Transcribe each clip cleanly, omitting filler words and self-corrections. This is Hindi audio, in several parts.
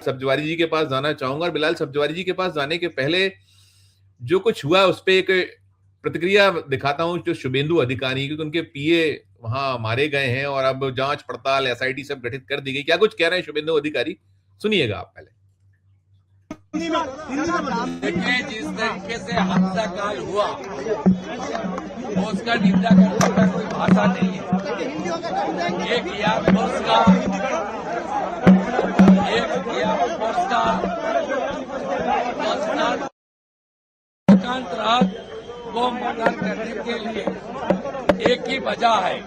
सब्जवारी जी के पास जाना चाहूंगा। और बिलाल, सब्जवारी जी के पास जाने के पहले जो कुछ हुआ उस पर एक प्रतिक्रिया दिखाता हूं जो शुभेंदु अधिकारी, क्योंकि उनके पीए वहां मारे गए हैं और अब जांच पड़ताल एसआईटी सब गठित कर दी गई। क्या कुछ कह रहे हैं शुभेंदु अधिकारी, सुनिएगा आप पहले। देखिए, जिस तरीके से हत्याकांड हुआ उसका निंदा करने का कोई भाषा नहीं है। एक एयरफोर्स का रात को मर्डर करने के लिए एक ही वजह है,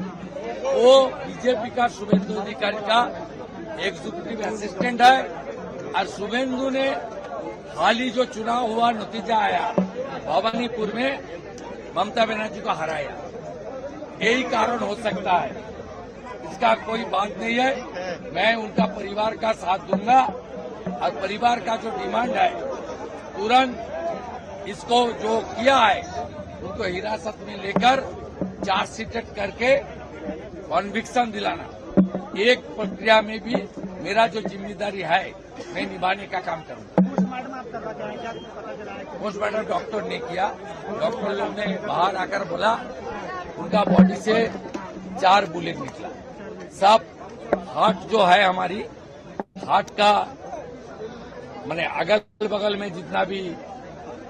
वो बीजेपी का शुभेंदु अधिकारी का एग्जीक्यूटिव असिस्टेंट है। और शुभेंदु ने हाल ही जो चुनाव हुआ, नतीजा आया, भवानीपुर में ममता बनर्जी को हराया, यही कारण हो सकता है। इसका कोई बात नहीं है। मैं उनका परिवार का साथ दूंगा और परिवार का जो डिमांड है, तुरंत इसको जो किया है उनको हिरासत में लेकर चार्जशीट करके कॉन्विक्शन दिलाना, एक प्रक्रिया में भी मेरा जो जिम्मेदारी है मैं निभाने का काम करूंगा। पोस्टमार्टम डॉक्टर ने किया। डॉक्टर लोग ने बाहर आकर बोला उनका बॉडी से 4 बुलेट निकला। सब हार्ट जो है हमारी, हार्ट का माने अगल बगल में जितना भी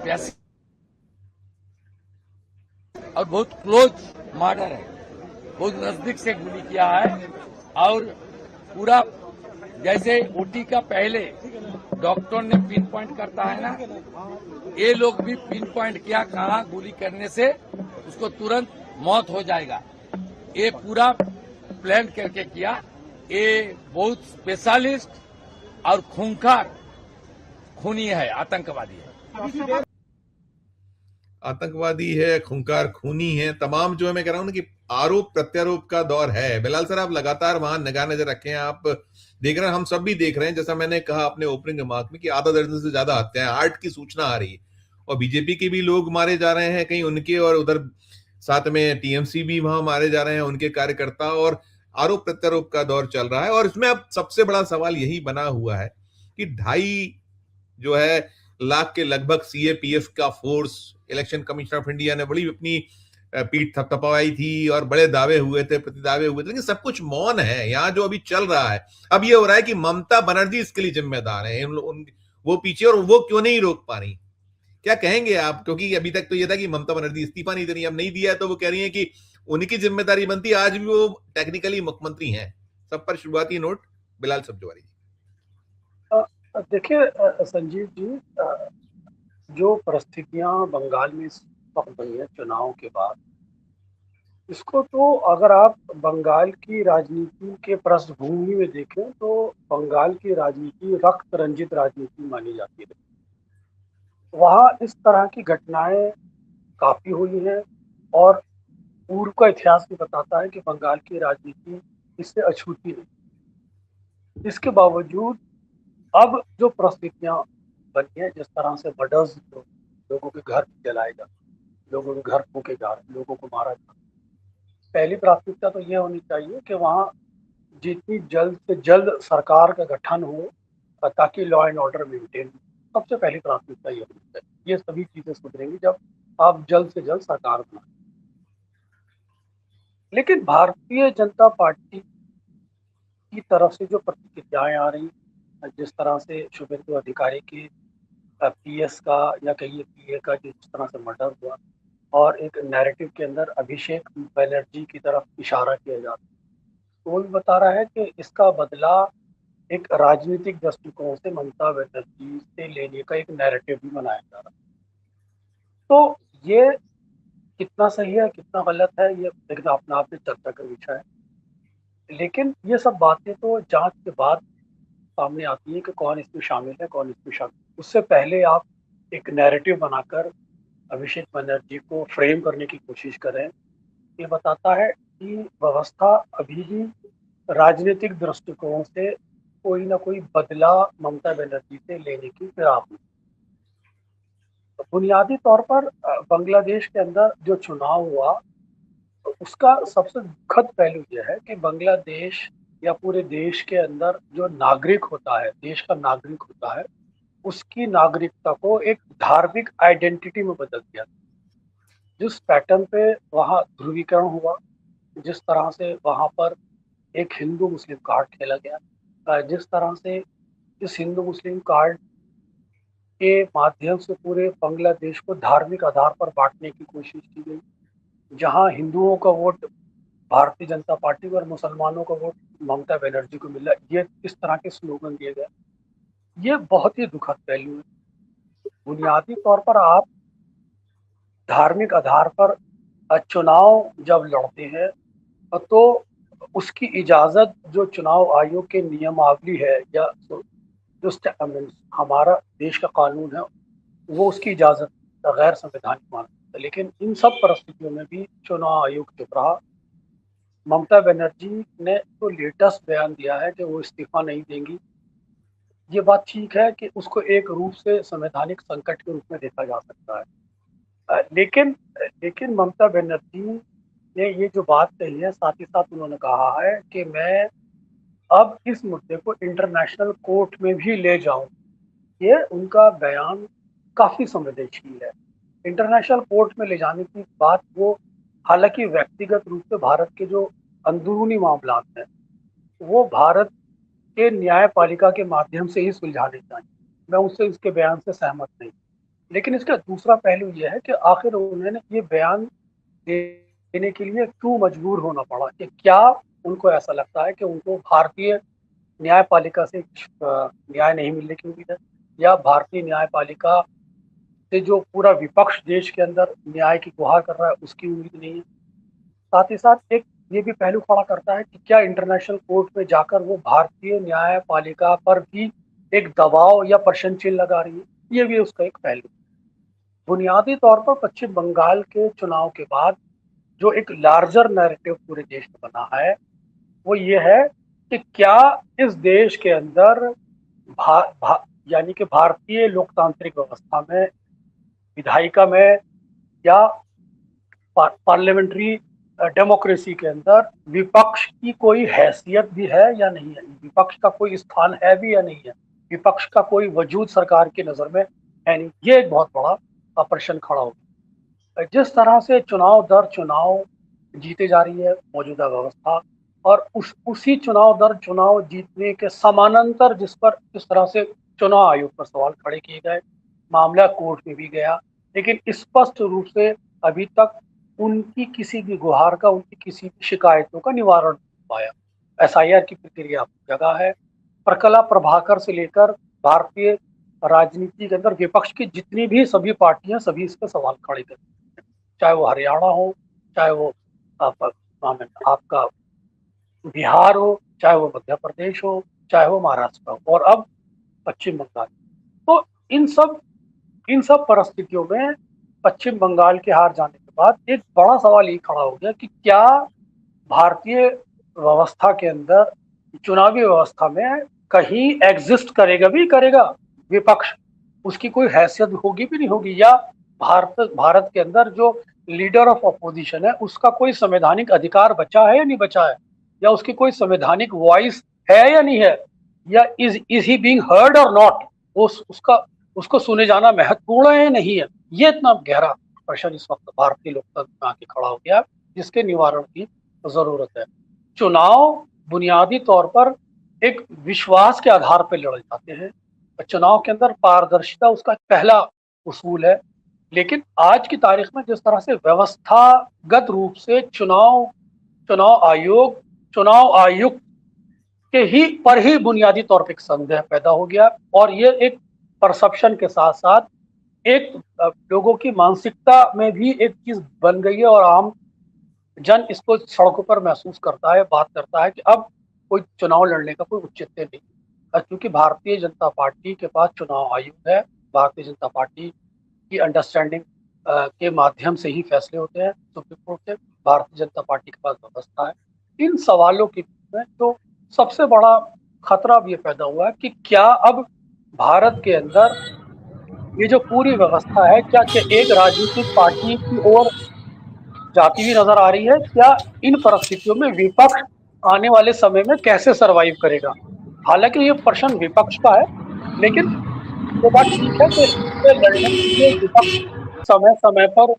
पैसे और बहुत क्लोज मर्डर है, बहुत नजदीक से गोली किया है। और पूरा जैसे ओटी का पहले डॉक्टर ने पिन पॉइंट करता है ना, ये लोग भी पिन पॉइंट किया कहाँ गोली करने से उसको तुरंत मौत हो जाएगा, ये पूरा प्लान करके किया। ये बहुत स्पेशलिस्ट और खूंखार खूनी है, आतंकवादी है, खूंखार खूनी है। तमाम जो है, मैं कह रहा हूं ना कि आरोप प्रत्यारोप का दौर है। बिलाल सर, आप लगातार वहां निगाह नजर रखें, आप देख रहे हैं, हम सब भी देख रहे हैं। जैसा मैंने कहा अपने ओपनिंग रिमार्क में कि आधा दर्जन से ज्यादा हत्याएं, 8 की सूचना आ रही है और बीजेपी के भी लोग मारे जा रहे हैं कहीं उनके, और उधर साथ में टीएमसी भी वहां मारे जा रहे हैं उनके कार्यकर्ता, और आरोप प्रत्यारोप का दौर चल रहा है। और इसमें अब सबसे बड़ा सवाल यही बना हुआ है कि 2.5 जो है लाख के लगभग सीएपीएफ का force, election commissioner of India ने बड़ी अपनी पीठ थपथपाई थी और बड़े दावे हुए थे, प्रतिदावे हुए थे, लेकिन सब कुछ मौन है। यहाँ जो अभी चल रहा है, अब ये हो रहा है कि ममता बनर्जी इसके लिए जिम्मेदार है, वो पीछे, और वो क्यों नहीं रोक पा रही। क्या कहेंगे आप? क्योंकि अभी तक तो ये था कि ममता बनर्जी इस्तीफा नहीं दे रही, अब नहीं दिया है तो वो कह रही है कि उनकी जिम्मेदारी बनती है। आज भी वो टेक्निकली मुख्यमंत्री हैं। सब पर शुरुआती नोट बिलाल सब्जवारी जी। देखिए संजीव जी, जो परिस्थितियां बंगाल में बनी है चुनाव के बाद, इसको तो अगर आप बंगाल की राजनीति के पृष्ठभूमि में देखें तो बंगाल की राजनीति रक्त रंजित राजनीति मानी जाती है। वहाँ इस तरह की घटनाएं काफी हुई हैं और पूर्व का इतिहास भी बताता है कि बंगाल की राजनीति इससे अछूती नहीं। इसके बावजूद अब जो परिस्थितियां बनी है, जिस तरह से मर्डर्स, लोगों के घर जलाए जा, लोगों के घर फूके जा रहे, लोगों को मारा जा, पहली प्राथमिकता तो ये होनी चाहिए कि वहाँ जितनी जल्द से जल्द सरकार का गठन हो ताकि लॉ एंड ऑर्डर मेंटेन हो। सबसे पहली प्राथमिकता ये होनी चाहिए। ये सभी चीजें सुधरेंगी जब आप जल्द से जल्द सरकार बनाएं। लेकिन भारतीय जनता पार्टी की तरफ से जो प्रतिक्रियाएं आ रही, जिस तरह से शुभेंदु अधिकारी की पीएस का या कहिए पीए का जिस तरह से मर्डर हुआ और एक नैरेटिव के अंदर अभिषेक बनर्जी की तरफ इशारा किया जाता है, तो वो भी बता रहा है कि इसका बदला एक राजनीतिक दृष्टिकोण से ममता बनर्जी से लेने का एक नैरेटिव भी बनाया जा रहा है। तो ये कितना सही है कितना गलत है, ये देखना अपने आप में चर्चा का विषय है। लेकिन ये सब बातें तो जांच के बाद सामने आती है कि कौन इसमें शामिल है, कौन इसमें शामिल। उससे पहले आप एक नैरेटिव बनाकर अभिषेक बनर्जी को फ्रेम करने की कोशिश करें, ये बताता है कि व्यवस्था अभी भी राजनीतिक दृष्टिकोण से कोई ना कोई बदला ममता बनर्जी से लेने की फिराक में। तो बुनियादी तौर पर बांग्लादेश के अंदर जो चुनाव हुआ तो उसका सबसे दुखद पहलू यह है कि बांग्लादेश या पूरे देश के अंदर जो नागरिक होता है, देश का नागरिक होता है, उसकी नागरिकता को एक धार्मिक आइडेंटिटी में बदल दिया। जिस पैटर्न पे वहाँ ध्रुवीकरण हुआ, जिस तरह से वहाँ पर एक हिंदू मुस्लिम कार्ड खेला गया, जिस तरह से इस हिंदू मुस्लिम कार्ड के माध्यम से पूरे बांग्लादेश को धार्मिक आधार पर बांटने की कोशिश की गई, जहाँ हिंदुओं का वोट भारतीय जनता पार्टी को और मुसलमानों का वोट ममता बनर्जी को मिला, ये इस तरह के स्लोगन दिए गए। ये बहुत ही दुखद पहलू है। बुनियादी तौर पर आप धार्मिक आधार पर चुनाव जब लड़ते हैं तो उसकी इजाज़त जो चुनाव आयोग के नियमावली है या जो हमारा देश का कानून है वो उसकी इजाज़त गैर संवैधानिक मानता है। लेकिन इन सब परिस्थितियों में भी चुनाव आयोग चुप रहा। ममता बनर्जी ने तो लेटेस्ट बयान दिया है कि वो इस्तीफा नहीं देंगी। ये बात ठीक है कि उसको एक रूप से संवैधानिक संकट के रूप में देखा जा सकता है, लेकिन ममता बनर्जी ने ये जो बात कही है, साथ ही साथ उन्होंने कहा है कि मैं अब इस मुद्दे को इंटरनेशनल कोर्ट में भी ले जाऊं। ये उनका बयान काफ़ी संवेदनशील है। इंटरनेशनल कोर्ट में ले जाने की बात वो हालांकि व्यक्तिगत रूप से भारत के जो अंदरूनी मामलात हैं वो भारत के न्यायपालिका के माध्यम से ही सुलझाने चाहिए। मैं उससे इसके बयान से सहमत नहीं, लेकिन इसका दूसरा पहलू यह है कि आखिर उन्होंने ये बयान देने के लिए क्यों मजबूर होना पड़ा, कि क्या उनको ऐसा लगता है कि उनको भारतीय न्यायपालिका से न्याय नहीं मिलने की उम्मीद है, या भारतीय न्यायपालिका से जो पूरा विपक्ष देश के अंदर न्याय की गुहार कर रहा है उसकी उम्मीद नहीं है। साथ ही साथ एक ये भी पहलू खड़ा करता है कि क्या इंटरनेशनल कोर्ट में जाकर वो भारतीय न्यायपालिका पर भी एक दबाव या प्रश्न चिन्ह लगा रही है। ये भी उसका एक पहलू। बुनियादी तौर पर पश्चिम बंगाल के चुनाव के बाद जो एक लार्जर नैरेटिव पूरे देश में बना है वो ये है कि क्या इस देश के अंदर यानी कि भारतीय लोकतांत्रिक व्यवस्था में, विधायिका में या पार्लियामेंट्री डेमोक्रेसी के अंदर विपक्ष की कोई हैसियत भी है या नहीं है, विपक्ष का कोई स्थान है भी या नहीं है, विपक्ष का कोई वजूद सरकार की नज़र में है नहीं। ये एक बहुत बड़ा प्रश्न खड़ा होगा। जिस तरह से चुनाव दर चुनाव जीते जा रही है मौजूदा व्यवस्था, और उसी चुनाव दर चुनाव जीतने के समानांतर जिस तरह से चुनाव आयोग पर सवाल खड़े किए गए, मामला कोर्ट में भी गया, लेकिन स्पष्ट रूप से अभी तक उनकी किसी भी गुहार का, उनकी किसी भी शिकायतों का निवारण नहीं पाया। SIR की प्रक्रिया जगह है। प्रकला प्रभाकर से लेकर भारतीय राजनीति के अंदर विपक्ष की जितनी भी सभी पार्टियां सभी इस पर सवाल खड़े करती हैं, चाहे वो हरियाणा हो, चाहे वो आपका बिहार हो, चाहे वो मध्य प्रदेश हो, चाहे वो महाराष्ट्र हो, और अब पश्चिम बंगाल। तो इन सब परिस्थितियों में पश्चिम बंगाल के हार जाने के बाद एक बड़ा सवाल ये खड़ा हो गया कि क्या भारतीय व्यवस्था के अंदर, चुनावी व्यवस्था में कहीं एग्जिस्ट करेगा विपक्ष, उसकी कोई हैसियत होगी भी नहीं होगी, या भारत के अंदर जो लीडर ऑफ अपोजिशन है उसका कोई संवैधानिक अधिकार बचा है या नहीं बचा है, या उसकी कोई संवैधानिक वॉइस है या नहीं है, या इज ही बीइंग हर्ड और नॉट, उसको सुने जाना महत्वपूर्ण है या नहीं है। ये इतना गहरा प्रश्न इस वक्त भारतीय लोकतंत्र में आके खड़ा हो गया, जिसके निवारण की जरूरत है। चुनाव बुनियादी तौर पर एक विश्वास के आधार पर लड़े जाते हैं। चुनाव के अंदर पारदर्शिता उसका पहला उसूल है, लेकिन आज की तारीख में जिस तरह से व्यवस्थागत रूप से चुनाव आयोग, चुनाव आयुक्त के पर ही बुनियादी तौर पर एक संदेह पैदा हो गया, और ये एक परसेप्शन के साथ साथ एक लोगों की मानसिकता में भी एक चीज बन गई है, और आम जन इसको सड़कों पर महसूस करता है, बात करता है कि अब कोई चुनाव लड़ने का कोई औचित्य नहीं, क्योंकि भारतीय जनता पार्टी के पास चुनाव आयोग है, भारतीय जनता पार्टी की अंडरस्टैंडिंग के माध्यम से ही फैसले होते हैं सुप्रीम कोर्ट से, भारतीय जनता पार्टी के पास व्यवस्था है। इन सवालों के बीच में तो सबसे बड़ा खतरा भी ये पैदा हुआ है कि क्या अब भारत के अंदर ये जो पूरी व्यवस्था है क्या एक राजनीतिक पार्टी की ओर जाती हुई नजर आ रही है, क्या इन परिस्थितियों में विपक्ष आने वाले समय में कैसे सरवाइव करेगा। हालांकि ये प्रश्न विपक्ष का है, लेकिन ये बात ठीक है कि इससे लड़ने के लिए विपक्ष समय समय पर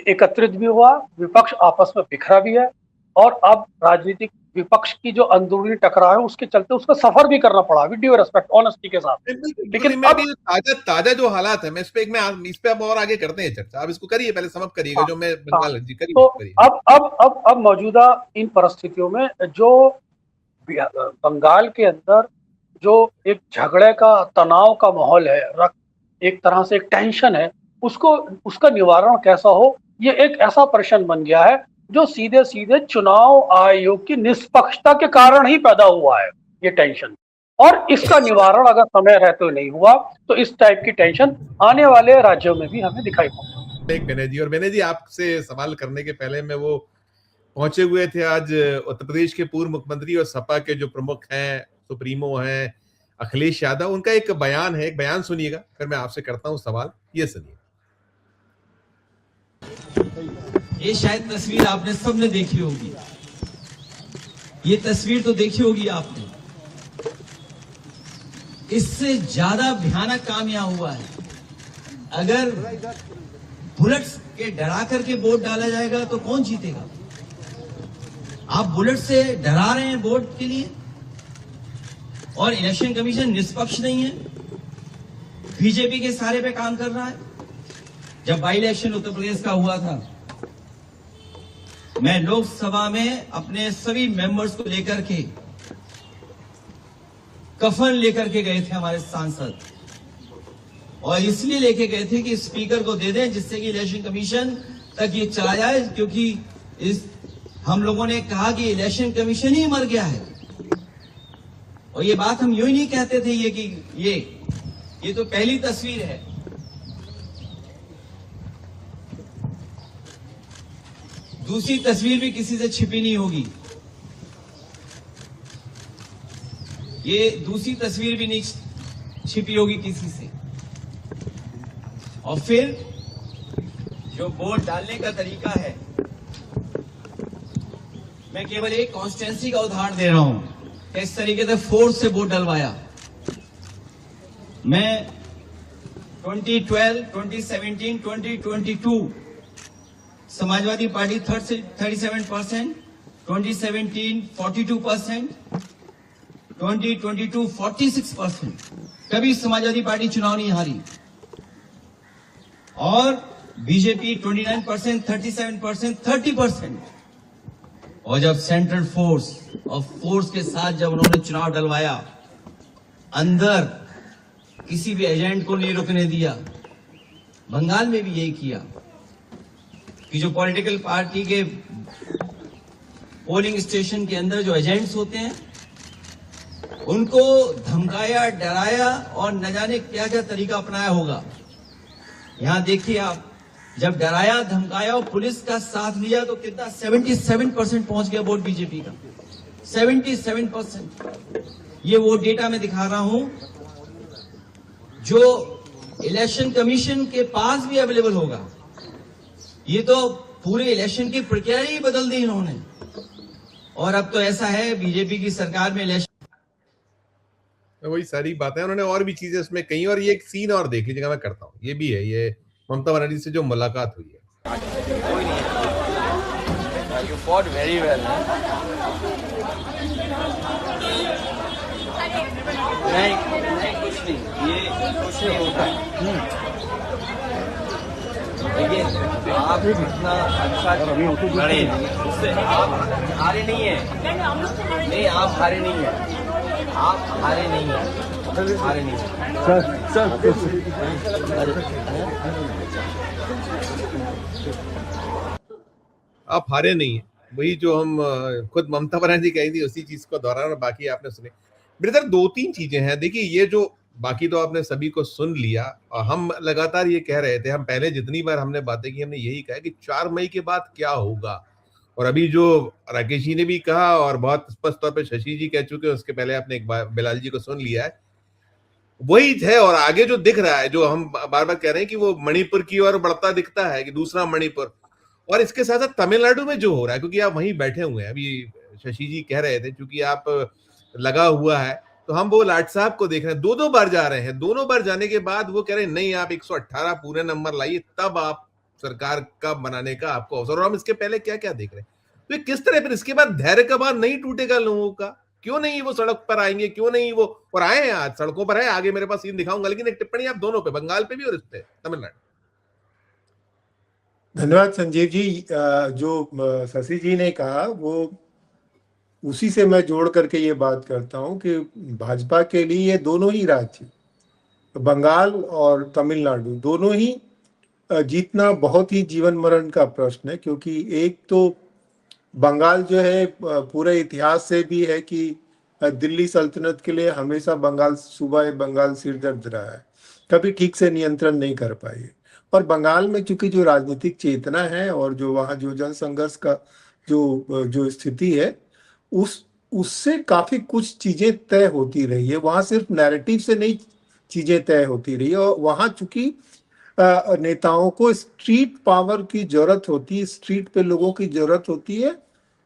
एकत्रित भी हुआ, विपक्ष आपस में बिखरा भी है, और अब राजनीतिक विपक्ष की जो अंदरूनी टकराव है उसके चलते उसको सफर भी करना पड़ा, विद ड्यू रिस्पेक्ट, ऑनेस्टी के साथ। लेकिन मैं अभी ताजा जो हालात है, मैं इस पे अब और आगे करते हैं चर्चा। आप इसको करिए, पहले समाप्त करिएगा जो मैं बंगाल जी करिए। तो अब मौजूदा इन परिस्थितियों में जो बंगाल के अंदर जो एक झगड़े का, तनाव का माहौल है, एक तरह से एक टेंशन है, उसका निवारण कैसा हो, ये एक ऐसा प्रश्न बन गया है जो सीधे सीधे चुनाव आयोग की निष्पक्षता के कारण ही पैदा हुआ है, ये टेंशन। और इसका निवारण अगर समय रहते नहीं हुआ तो इस टाइप की टेंशन आने वाले राज्यों में भी हमें दिखाई पड़ेगी। बेनर्जी, और बेनर्जी आपसे सवाल करने के पहले मैं वो पहुंचे हुए थे आज उत्तर प्रदेश के पूर्व मुख्यमंत्री और सपा के जो प्रमुख हैं, सुप्रीमो हैं, अखिलेश यादव, उनका एक बयान है, एक बयान सुनिएगा, फिर मैं आपसे करता हूं सवाल। ये सुनिए। ये शायद तस्वीर आपने सबने देखी होगी, ये तस्वीर तो देखी होगी आपने। इससे ज्यादा भयानक काम यहां हुआ है। अगर बुलेट्स के डरा करके वोट डाला जाएगा तो कौन जीतेगा? आप बुलेट से डरा रहे हैं वोट के लिए, और इलेक्शन कमीशन निष्पक्ष नहीं है, बीजेपी के सारे पे काम कर रहा है। जब बाई इलेक्शन उत्तर प्रदेश का हुआ था, मैं लोकसभा में अपने सभी मेंबर्स को लेकर के, कफन लेकर के गए थे हमारे सांसद, और इसलिए लेके गए थे कि स्पीकर को दे दें जिससे कि इलेक्शन कमीशन तक ये चला जाए, क्योंकि हम लोगों ने कहा कि इलेक्शन कमीशन ही मर गया है। और ये बात हम यूं ही नहीं कहते थे, ये तो पहली तस्वीर है। दूसरी तस्वीर भी किसी से छिपी नहीं होगी, ये दूसरी तस्वीर भी नहीं छिपी होगी किसी से। और फिर जो वोट डालने का तरीका है, मैं केवल एक कॉन्स्टिट्यूंसी का उदाहरण दे रहा हूं, इस तरीके से फोर्स से वोट डलवाया। मैं 2012, 2017, 2022 समाजवादी पार्टी 37%, 2017 42%, 2022 46%। कभी समाजवादी पार्टी चुनाव नहीं हारी। और बीजेपी 29%, 37%, 30%। और जब सेंट्रल फोर्स और फोर्स के साथ जब उन्होंने चुनाव डलवाया, अंदर किसी भी एजेंट को नहीं रुकने दिया। बंगाल में भी यही किया कि जो पॉलिटिकल पार्टी के पोलिंग स्टेशन के अंदर जो एजेंट्स होते हैं, उनको धमकाया, डराया, और न जाने क्या क्या तरीका अपनाया होगा। यहां देखिए आप, जब डराया, धमकाया और पुलिस का साथ लिया तो कितना 77% पहुंच गया वोट बीजेपी का। 77%। ये वो डेटा मैं दिखा रहा हूं जो इलेक्शन कमीशन के पास भी अवेलेबल होगा। ये तो पूरे इलेक्शन की प्रक्रिया ही बदल दी इन्होंने। और अब तो ऐसा है बीजेपी की सरकार में इलेक्शन, वही सारी बातें उन्होंने और भी चीजें उसमें कही। और ये एक सीन और देख लीजिएगा, मैं करता हूँ। ये भी है, ये ममता बनर्जी से जो मुलाकात हुई है। You fought very well. नहीं कुछ नहीं, ये कुछ नहीं होता है। देखिए आप इतना अच्छा लड़े, उससे आप हारे नहीं है। नहीं, आप हारे नहीं है, आप हारे नहीं है, हारे नहीं है। आप हारे नहीं है, वही जो हम खुद ममता बनर्जी कही थी उसी चीज को दोहरा। और बाकी आपने सुने ब्रदर, 2-3 चीजें हैं। देखिए, ये जो बाकी तो आपने सभी को सुन लिया, और हम लगातार ये कह रहे थे, हम पहले जितनी बार हमने बातें की, हमने यही कहा कि 4 मई के बाद क्या होगा। और अभी जो राकेश जी ने भी कहा और बहुत स्पष्ट तौर पे शशि जी कह चुके हैं, उसके पहले आपने एक बार बिलाल जी को सुन लिया है, वही है। और आगे जो दिख रहा है, जो हम बार बार कह रहे हैं कि वो मणिपुर की ओर बढ़ता दिखता है, कि दूसरा मणिपुर। और इसके साथ साथ तमिलनाडु में जो हो रहा है, क्योंकि आप वहीं बैठे हुए हैं, अभी शशि जी कह रहे थे, क्योंकि आप लगा हुआ है, तो हम वो लाट साहब को देख रहे हैं, 2-2 बार जा रहे हैं, दोनों बार जाने के बाद वो कह रहे हैं नहीं आप 118 पूरे नंबर लाइए, तब आप सरकार का बनाने का आपको अवसर। और हम इसके पहले क्या क्या देख रहे हैं, तो ये किस तरह, फिर इसके बाद धैर्य का बांध नहीं टूटेगा लोगों का? क्यों नहीं वो सड़क पर आएंगे, क्यों नहीं वो, और आए हैं आज सड़कों पर है, आगे मेरे पास सीन दिखाऊंगा, लेकिन एक टिप्पणी आप दोनों पे, बंगाल पे भी और इस पे तमिलनाडु। धन्यवाद संजीव जी। जो शशि जी ने कहा वो उसी से मैं जोड़ करके ये बात करता हूं कि भाजपा के लिए ये दोनों ही राज्य, बंगाल और तमिलनाडु, दोनों ही जीतना बहुत ही जीवन मरण का प्रश्न है। क्योंकि एक तो बंगाल जो है पूरे इतिहास से भी है कि दिल्ली सल्तनत के लिए हमेशा बंगाल सूबा बंगाल सिरदर्द रहा है, कभी ठीक से नियंत्रण नहीं कर पाई। और बंगाल में चूंकि जो राजनीतिक चेतना है और जो वहाँ जो जनसंघर्ष का जो स्थिति है, उससे काफी कुछ चीजें तय होती रही है। वहाँ सिर्फ नैरेटिव से नहीं चीजें तय होती रही है, और वहाँ चूंकि नेताओं को स्ट्रीट पावर की जरूरत होती है, स्ट्रीट पे लोगों की जरूरत होती है,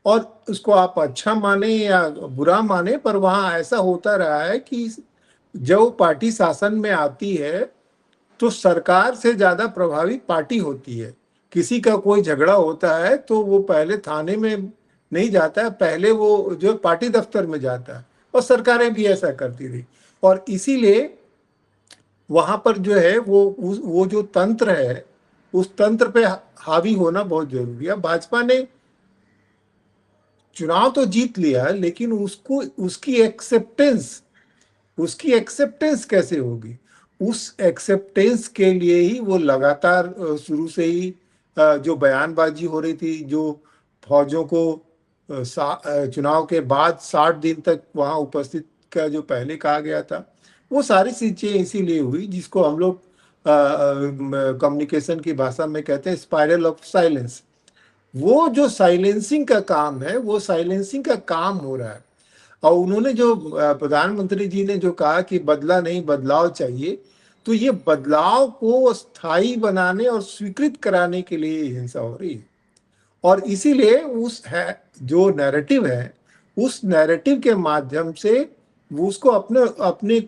और उसको आप अच्छा माने या बुरा माने, पर वहाँ ऐसा होता रहा है कि जब पार्टी शासन में आती है तो सरकार से ज्यादा प्रभावी पार्टी होती है। किसी का कोई झगड़ा होता है तो वो पहले थाने में नहीं जाता है, पहले वो जो पार्टी दफ्तर में जाता है, और सरकारें भी ऐसा करती रही। और इसीलिए वहां पर जो है वो जो तंत्र है, उस तंत्र पे हावी होना बहुत जरूरी है। भाजपा ने चुनाव तो जीत लिया है, लेकिन उसकी एक्सेप्टेंस कैसे होगी? उस एक्सेप्टेंस के लिए ही वो लगातार शुरू से ही जो बयानबाजी हो रही थी, जो फौजों को चुनाव के बाद 60 दिन तक वहां उपस्थित का जो पहले कहा गया था, वो सारी चीजें इसीलिए हुई, जिसको हम लोग कम्युनिकेशन की भाषा में कहते हैं स्पाइरल ऑफ साइलेंस। वो जो साइलेंसिंग का काम है, वो साइलेंसिंग का काम हो रहा है। और उन्होंने जो प्रधानमंत्री जी ने जो कहा कि बदला नहीं बदलाव चाहिए, तो ये बदलाव को स्थायी बनाने और स्वीकृत कराने के लिए हिंसा हो रही है। और इसीलिए जो नैरेटिव है, उस नैरेटिव के माध्यम से वो उसको अपने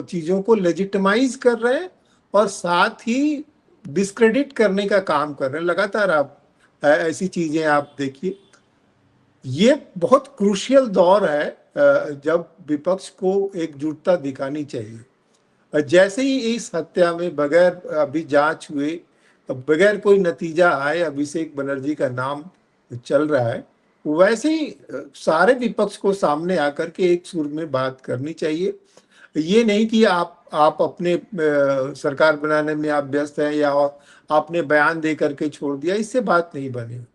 चीजों को लेजिटिमाइज कर रहे हैं, और साथ ही डिस्क्रेडिट करने का काम कर रहे हैं। लगातार आप ऐसी चीजें आप देखिए। ये बहुत क्रूशियल दौर है जब विपक्ष को एकजुटता दिखानी चाहिए। जैसे ही इस हत्या में बगैर अभी जांच हुए, बगैर कोई नतीजा आए, अभिषेक बनर्जी का नाम चल रहा है, वैसे ही सारे विपक्ष को सामने आकर के एक सुर में बात करनी चाहिए। ये नहीं कि आप अपने सरकार बनाने में आप व्यस्त हैं या आपने बयान दे करके छोड़ दिया, इससे बात नहीं बनेगी।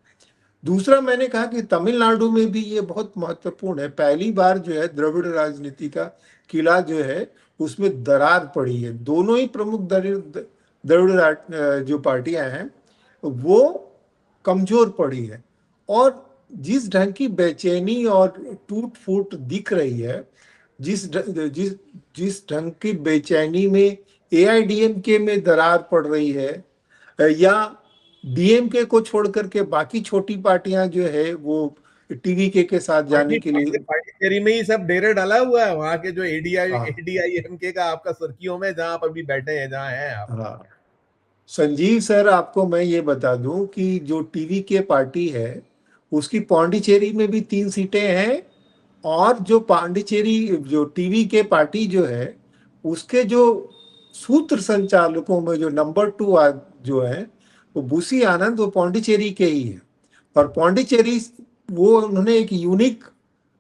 दूसरा, मैंने कहा कि तमिलनाडु में भी ये बहुत महत्वपूर्ण है। पहली बार जो है द्रविड़ राजनीति का किला जो है उसमें दरार पड़ी है। दोनों ही प्रमुख द्रविड़ जो पार्टियां हैं वो कमजोर पड़ी है, और जिस ढंग की बेचैनी और टूट फूट दिख रही है, जिस ढंग की बेचैनी में एआईडीएमके में दरार पड़ रही है, या डीएमके को छोड़ करके बाकी छोटी पार्टियां जो है वो टीवीके के साथ जाने के लिए, पार्टी में ही सब डेरा डाला हुआ है। वहां के जो एडीआईएमके का आपका सुर्खियों में, जहां आप अभी बैठे हैं, जहां हैं आप। हाँ संजीव सर, आपको मैं ये बता दूं कि जो टीवीके पार्टी है उसकी पौंडीचेरी में भी 3 सीटें हैं, और जो पांडिचेरी जो टीवीके पार्टी जो है उसके जो सूत्र संचालकों में जो नंबर 2 जो है वो बुसी आनंद, वो पौंडीचेरी के ही है। और पौंडीचेरी वो उन्होंने एक यूनिक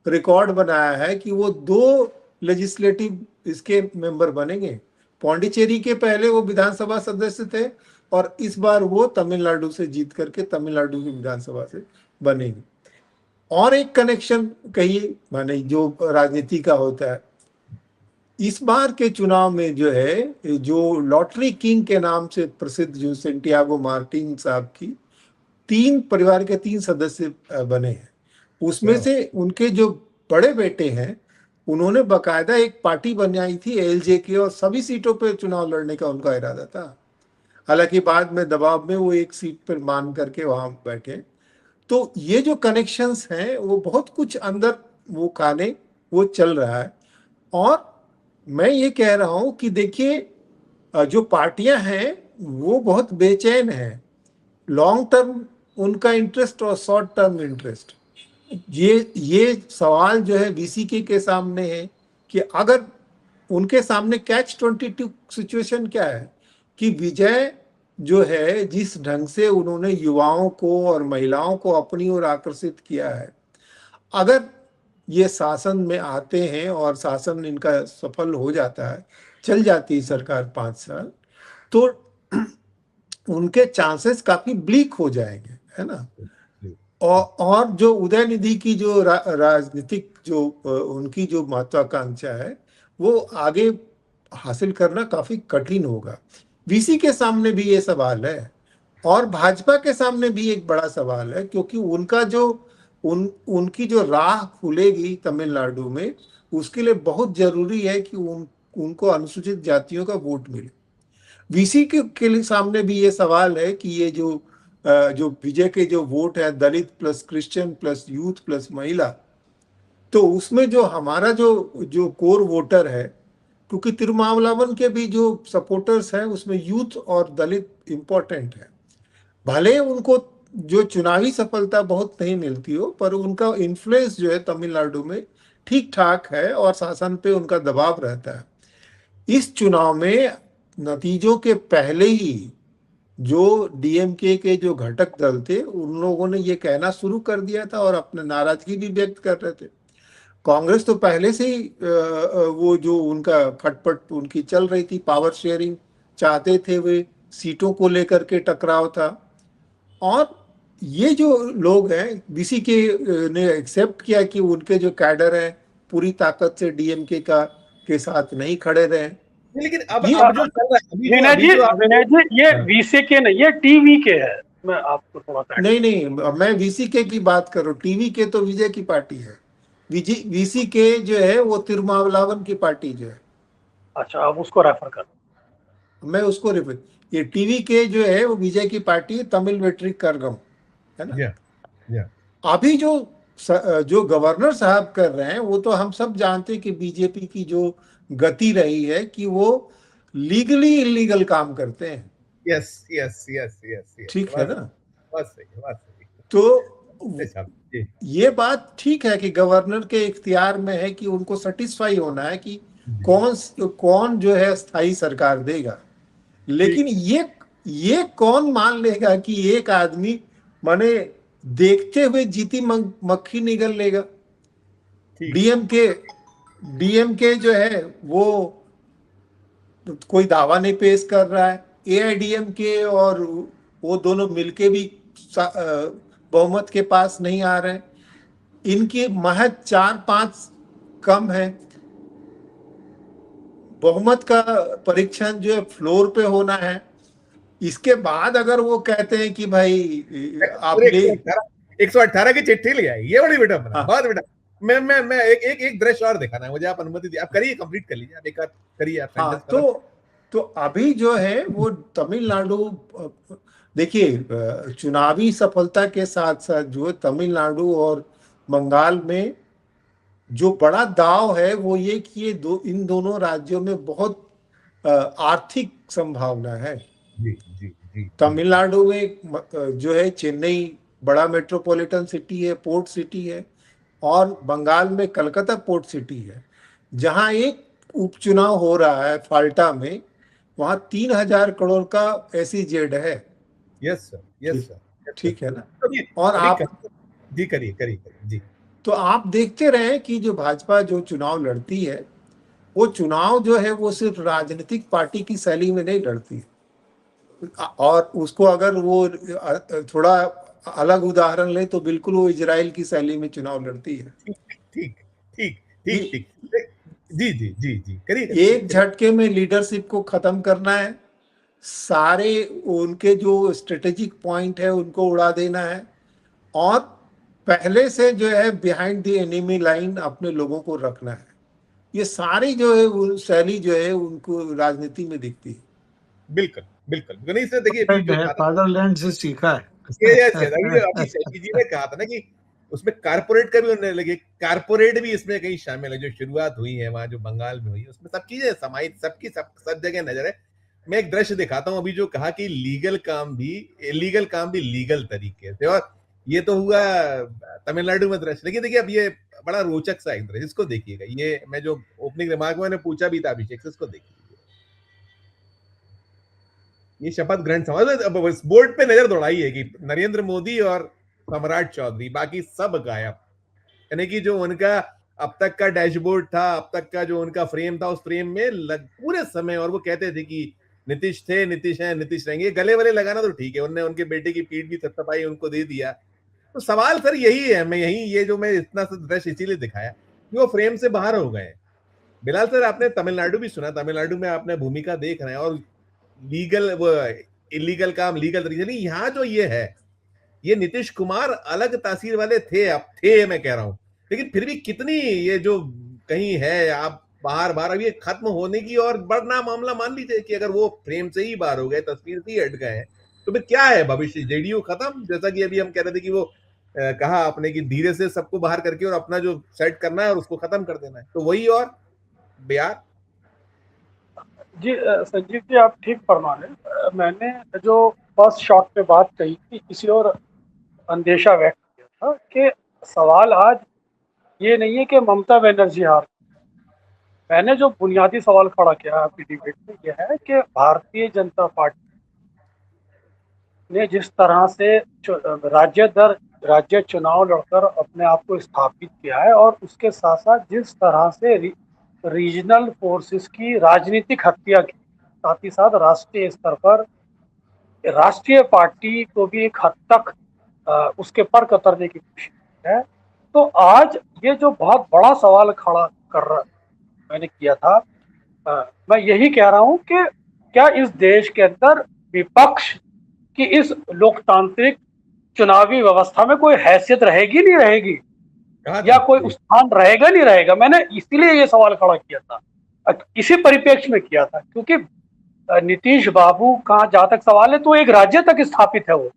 रिकॉर्ड बनाया है कि वो 2 लेजिस्लेटिव इसके मेंबर बनेंगे। पौंडीचेरी के पहले वो विधानसभा सदस्य थे, और इस बार वो तमिलनाडु से जीत करके तमिलनाडु की विधानसभा से बनेंगे। और एक कनेक्शन कहिए, माने जो राजनीति का होता है, इस बार के चुनाव में जो है, जो लॉटरी किंग के नाम से प्रसिद्ध जो सेंटियागो मार्टिन साहब की 3 परिवार के 3 सदस्य बने हैं। उसमें से उनके जो बड़े बेटे हैं, उन्होंने बकायदा एक पार्टी बनाई थी एलजे की, और सभी सीटों पर चुनाव लड़ने का उनका इरादा था। हालांकि बाद में दबाव में वो एक सीट पर मान करके वहां बैठे। तो ये जो कनेक्शंस हैं वो बहुत कुछ अंदर वो खाने वो चल रहा है। और मैं ये कह रहा हूं कि देखिए जो पार्टियां हैं वो बहुत बेचैन हैं, लॉन्ग टर्म उनका इंटरेस्ट और शॉर्ट टर्म इंटरेस्ट। ये सवाल जो है वीसीके के सामने है कि अगर उनके सामने Catch-22 सिचुएशन क्या है कि विजय जो है जिस ढंग से उन्होंने युवाओं को और महिलाओं को अपनी ओर आकर्षित किया है, अगर ये शासन में आते हैं और शासन इनका सफल हो जाता है, चल जाती है सरकार 5 साल, तो उनके चांसेस काफी ब्लीक हो जाएंगे, है ना। और जो उदयनिधि की जो राजनीतिक जो उनकी जो महत्वाकांक्षा है वो आगे हासिल करना काफी कठिन होगा। वीसी के सामने भी ये सवाल है और भाजपा के सामने भी एक बड़ा सवाल है, क्योंकि उनका जो उनकी जो राह खुलेगी तमिलनाडु में, उसके लिए बहुत जरूरी है कि उनको अनुसूचित जातियों का वोट मिले। वीसी के लिए सामने भी ये सवाल है कि ये जो विजय के जो वोट है Dalit plus Christian plus youth plus महिला, तो उसमें जो हमारा जो कोर वोटर है, क्योंकि तिरुमावलावन के भी जो सपोर्टर्स हैं उसमें यूथ और दलित इंपॉर्टेंट है। भले उनको जो चुनावी सफलता बहुत नहीं मिलती हो, पर उनका इन्फ्लुएंस जो है तमिलनाडु में ठीक ठाक है और शासन पे उनका दबाव रहता है। इस चुनाव में नतीजों के पहले ही जो डीएमके के जो घटक दल थे उन लोगों ने ये कहना शुरू कर दिया था और अपने नाराजगी भी व्यक्त कर रहे थे। कांग्रेस तो पहले से ही वो जो उनका खटपट उनकी चल रही थी, पावर शेयरिंग चाहते थे, वे सीटों को लेकर के टकराव था। और ये जो लोग हैं बीसी के ने एक्सेप्ट किया कि उनके जो कैडर है पूरी ताकत से डीएमके के साथ नहीं खड़े रहे। लेकिन अब जो चल रहा है विनय जी, ये वीसीके नहीं, ये टीवीके है। मैं आपको थोड़ा सा नहीं, मैं वीसीके की बात कर रहा हूँ। टीवीके तो विजय की पार्टी है, वीसीके जो है वो तिरुमावलावन की पार्टी जो है। अच्छा, आप उसको रेफर कर, मैं उसको रेफर, ये टीवीके जो है वो विजय की पार्टी है, तमिल वेट्रिक करगम, है ना। अभी जो गवर्नर साहब कर रहे हैं वो तो हम सब जानते हैं कि बीजेपी की जो गति रही है कि वो लीगली इलीगल काम करते हैं। यस, ठीक है ना। बात सही। तो ये बात ठीक है कि गवर्नर के इख्तियार में है कि उनको सेटिस्फाई होना है कि कौन जो है स्थायी सरकार देगा, लेकिन ये कौन मान लेगा कि एक आदमी माने देखते हुए जीती मक्खी निगल लेगा। डीएमके जो है वो कोई दावा नहीं पेश कर रहा है, एआईडीएमके और वो दोनों मिलके भी बहुमत के पास नहीं आ रहे, इनकी महज 4-5 कम है। बहुमत का परीक्षण जो है फ्लोर पे होना है। इसके बाद अगर वो कहते हैं कि भाई आपने 118 की चिट्ठी ले आई, ये बड़ी बेटा बहुत बेटा। मैं एक दृश्य और दिखाना है मुझे, आप अनुमति दी, आप करिए, कंप्लीट कर लीजिए, आप एक करिए। हाँ, तो अभी जो है वो तमिलनाडु, देखिए चुनावी सफलता के साथ साथ जो तमिलनाडु और बंगाल में जो बड़ा दाव है वो ये कि इन दोनों राज्यों में बहुत आर्थिक संभावना है। जी। तमिलनाडु में जो है चेन्नई बड़ा मेट्रोपॉलिटन सिटी है, पोर्ट सिटी है, और बंगाल में कलकत्ता पोर्ट सिटी है। जहां एक उपचुनाव हो रहा है फाल्टा में, वहां 3000 करोड़ का SEZ है। Yes sir. ठीक है ना। और आप जी करिए जी। तो आप देखते रहे कि जो भाजपा जो चुनाव लड़ती है, वो चुनाव जो है वो सिर्फ राजनीतिक पार्टी की शैली में नहीं लड़ती है। और उसको अगर वो थोड़ा अलग उदाहरण ले तो बिल्कुल वो इजराइल की शैली में चुनाव लड़ती है। ठीक। जी करिए। एक झटके में लीडरशिप को खत्म करना है, सारे उनके जो स्ट्रेटेजिक पॉइंट है उनको उड़ा देना है, और पहले से जो है बिहाइंड द एनिमी लाइन अपने लोगों को रखना है। ये सारी जो है वो शैली जो है उनको राजनीति में दिखती है। बिल्कुल। नहीं सर, देखिए फादरलैंड से सीखा है अभी जो अभी शशि जी ने कहा था ना कि उसमें कारपोरेट का भी उन्होंने लगे, कारपोरेट भी इसमें कहीं शामिल है, जो शुरुआत हुई है वहां जो बंगाल में हुई है, उसमें सब चीजें समाहित, सबकी सब जगह नजर है। मैं एक दृश्य दिखाता हूं, अभी जो कहा कि लीगल काम भी इलीगल काम भी लीगल तरीके से, और ये तो हुआ तमिलनाडु में दृश्य। लेकिन देखिए अब ये बड़ा रोचक सा एक दृश्य, इसको देखिएगा। ये मैं जो ओपनिंग रिमार्क में मैंने पूछा भी था अभिषेक से, इसको देखिए। ये शपथ ग्रहण समारोह, बोर्ड पे नजर दौड़ाई है कि नरेंद्र मोदी और सम्राट चौधरी, बाकी सब गायब। यानी कि जो उनका अब तक का डैशबोर्ड था, अब तक का जो उनका फ्रेम था, उस फ्रेम में पूरे समय, और वो कहते थे कि नीतीश थे, नीतीश हैं, नीतीश रहेंगे। गले वाले लगाना तो ठीक है, उन्होंने उनके बेटे की पीठ भी थपथपाई, उनको दे दिया। तो सवाल सर यही है, मैं यही ये जो मैं इतना सा दृश्य इसीलिए दिखाया कि वो फ्रेम से बाहर हो गए। बिलाल सर, आपने तमिलनाडु भी सुना, तमिलनाडु में आपने भूमिका देख रहे हैं, और लीगल वो इलीगल काम लीगल तरीके से। यहाँ जो ये है, ये नीतीश कुमार अलग तासीर वाले थे, अब थे मैं कह रहा हूं, लेकिन फिर भी कितनी ये जो कहीं है, आप बाहर बाहर अब ये खत्म होने की और बड़ा मामला मान लीजिए कि अगर वो फ्रेम से ही बाहर हो गए, तस्वीर से ही हट गए, तो फिर क्या है भविष्य? जेडीयू खत्म, जैसा कि अभी हम कह रहे थे कि वो कहा आपने कि धीरे से सबको बाहर करके और अपना जो सेट करना है और उसको खत्म कर देना है, तो वही और बिहार। जी संजीव जी, आप ठीक फरमा रहे। मैंने जो फर्स्ट शॉट पे बात कही थी, किसी और अंदेशा व्यक्त किया था कि सवाल आज ये नहीं है कि ममता बनर्जी हार। मैंने जो बुनियादी सवाल खड़ा किया आपकी डिबेट में, यह है कि भारतीय जनता पार्टी ने जिस तरह से राज्य चुनाव लड़कर अपने आप को स्थापित किया है, और उसके साथ साथ जिस तरह से रीजनल फोर्सेस की राजनीतिक हत्या की, साथ ही साथ राष्ट्रीय स्तर पर राष्ट्रीय पार्टी को भी एक हद तक उसके पर कतरने की कोशिश है। तो आज ये जो बहुत बड़ा सवाल खड़ा कर रहा मैंने किया था, मैं यही कह रहा हूं कि क्या इस देश के अंदर विपक्ष की इस लोकतांत्रिक चुनावी व्यवस्था में कोई हैसियत रहेगी नहीं रहेगी, या कोई स्थान रहेगा नहीं रहेगा। मैंने इसीलिए ये सवाल खड़ा किया था, इसी परिप्रेक्ष्य में किया था, क्योंकि नीतीश बाबू का जहां तक सवाल है तो एक राज्य तक स्थापित है वो।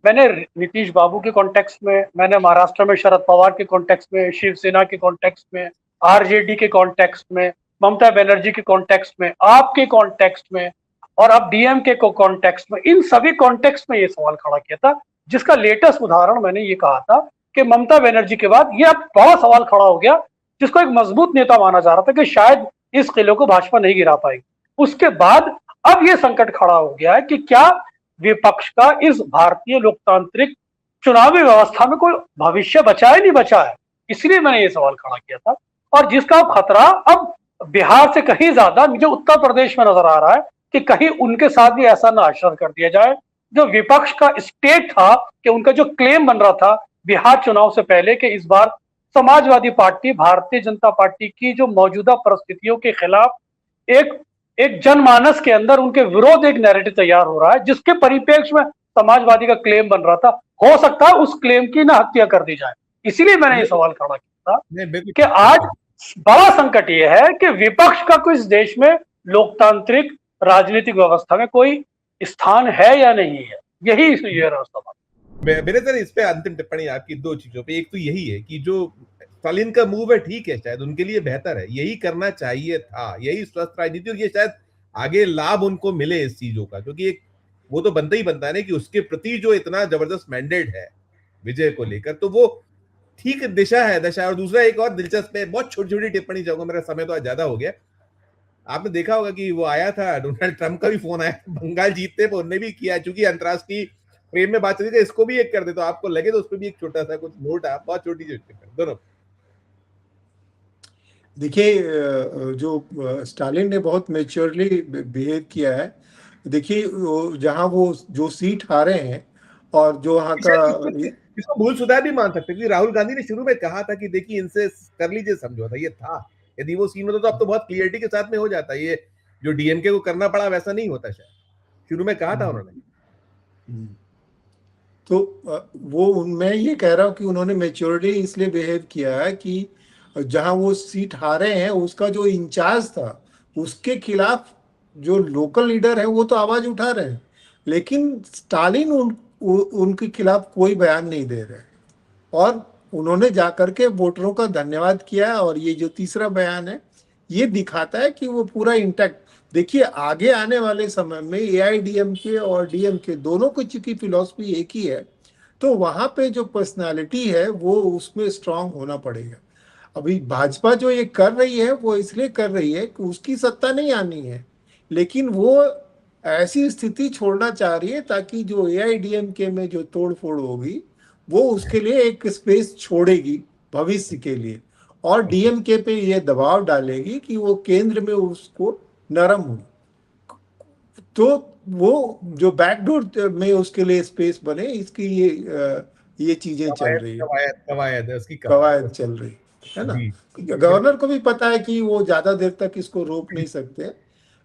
मैंने नीतीश बाबू के कॉन्टेक्स्ट में, मैंने महाराष्ट्र में शरद पवार के कॉन्टेक्स्ट में, शिवसेना के कॉन्टेक्स्ट में, आरजेडी के कॉन्टेक्स्ट में, ममता बनर्जी के कॉन्टेक्स्ट में, आपके कॉन्टेक्स्ट में, और अब डीएमके को कॉन्टेक्स्ट में, इन सभी कॉन्टेक्स्ट में ये सवाल खड़ा किया था, जिसका लेटेस्ट उदाहरण मैंने ये कहा था कि ममता बनर्जी के बाद ये अब बड़ा सवाल खड़ा हो गया, जिसको एक मजबूत नेता माना जा रहा था कि शायद इस किले को भाजपा नहीं गिरा पाएगी। उसके बाद अब ये संकट खड़ा हो गया है कि क्या विपक्ष का इस भारतीय लोकतांत्रिक चुनावी व्यवस्था में कोई भविष्य बचा है, नहीं बचा है। इसलिए मैंने ये सवाल खड़ा किया था, और जिसका खतरा अब बिहार से कहीं ज्यादा मुझे उत्तर प्रदेश में नजर आ रहा है कि कहीं उनके साथ भी ऐसा ना आश्चर्य कर दिया जाए। जो विपक्ष का स्टेट था कि उनका जो क्लेम बन रहा था बिहार चुनाव से पहले कि इस बार समाजवादी पार्टी, भारतीय जनता पार्टी की जो मौजूदा परिस्थितियों के खिलाफ एक जनमानस के अंदर उनके विरोध एक नैरेटिव तैयार हो रहा है, जिसके परिप्रेक्ष्य में समाजवादी का क्लेम बन रहा था, हो सकता है उस क्लेम की ना हत्या कर दी जाए। इसीलिए मैंने ये सवाल खड़ा किया था कि आज बड़ा संकट ये है कि विपक्ष का कोई इस देश में लोकतांत्रिक राजनीतिक व्यवस्था में कोई स्थान है या नहीं है। यही सवाल। मेरे सर इस पे अंतिम टिप्पणी आपकी दो चीजों पे। एक तो यही है कि जो स्टालिन का मूव है, ठीक है, शायद उनके लिए बेहतर है, यही करना चाहिए था, यही स्वस्थ राजनीति, और ये शायद आगे लाभ उनको मिले इस चीजों का, क्योंकि एक वो तो बनता ही बनता है ना कि उसके प्रति जो इतना जबरदस्त मैंडेट है विजय को लेकर, तो वो ठीक दिशा है, दशा। और दूसरा एक और दिलचस्प है, बहुत छोटी छोटी टिप्पणी चाहूंगा, मेरा समय तो आज ज्यादा हो गया। आपने देखा होगा कि वो आया था, डोनाल्ड ट्रंप का भी फोन आया बंगाल जीतते पर, उन्होंने भी किया, चूंकि अंतरराष्ट्रीय प्रेम में बात चली थी, इसको भी एक कर दे तो आपको लगे तो उस पर भी एक छोटा सा कुछ नोट, आप बहुत छोटी टिप्पणी दोनों। देखिए, जो स्टालिन ने बहुत मेच्योरली बिहेव किया है। देखिए, जहां वो जो सीट हारे हैं और जो वहां का, इसको भूल सुधार भी मान सकते हैं, राहुल गांधी ने शुरू में कहा था कि देखिए इनसे कर लीजिए समझौता, ये था, यदि वो सीन होता तो अब तो बहुत क्लियरिटी के साथ में हो जाता। ये जो डीएमके को करना पड़ा वैसा नहीं होता, शायद शुरू में कहा था उन्होंने। तो वो मैं ये कह रहा हूं कि उन्होंने मेच्योरिटी इसलिए बिहेव किया है कि जहां वो सीट हारे हैं उसका जो इंचार्ज था उसके खिलाफ जो लोकल लीडर है वो तो आवाज उठा रहे हैं, लेकिन स्टालिन उनके खिलाफ कोई बयान नहीं दे रहे और उन्होंने जाकर के वोटरों का धन्यवाद किया। और ये जो तीसरा बयान है ये दिखाता है कि वो पूरा इंटैक्ट। देखिए आगे आने वाले समय में एआईडीएमके और डीएमके दोनों को चूंकि फिलॉसफी एक ही है, तो वहां पे जो पर्सनालिटी है वो उसमें स्ट्रांग होना पड़ेगा। अभी भाजपा जो ये कर रही है वो इसलिए कर रही है कि उसकी सत्ता नहीं आनी है, लेकिन वो ऐसी स्थिति छोड़ना चाह रही है ताकि जो एआईडीएमके में जो तोड़ फोड़ होगी वो उसके लिए एक स्पेस छोड़ेगी भविष्य के लिए, और डीएमके पे ये दबाव डालेगी कि वो केंद्र में उसको नरम हो, तो वो जो बैकडोर में उसके लिए स्पेस बने, इसकी ये चीजें चल रही है, कवायद है उसकी, कवायद चल रही है ना। गवर्नर को भी पता है कि वो ज्यादा देर तक इसको रोक नहीं सकते,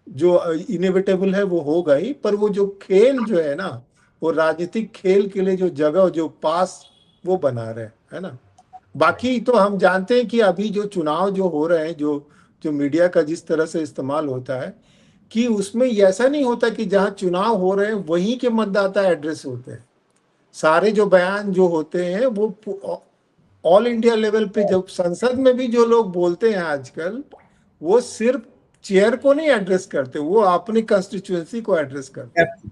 जो इनएविटेबल है वो होगा ही, पर वो जो खेल जो है ना, वो राजनीतिक खेल के लिए जो जगह जो पास वो बना रहे है ना। बाकी तो हम जानते हैं कि अभी जो चुनाव जो हो रहे हैं, जो मीडिया का जिस तरह से इस्तेमाल होता है, कि उसमें ऐसा नहीं होता कि जहां चुनाव हो रहे हैं वहीं के मतदाता एड्रेस होते हैं। सारे जो बयान जो होते हैं वो ऑल इंडिया लेवल पे, जब संसद में भी जो लोग बोलते हैं आजकल, वो सिर्फ चेयर को नहीं एड्रेस करते, वो अपनी कंस्टिट्यूएंसी को एड्रेस करते हैं।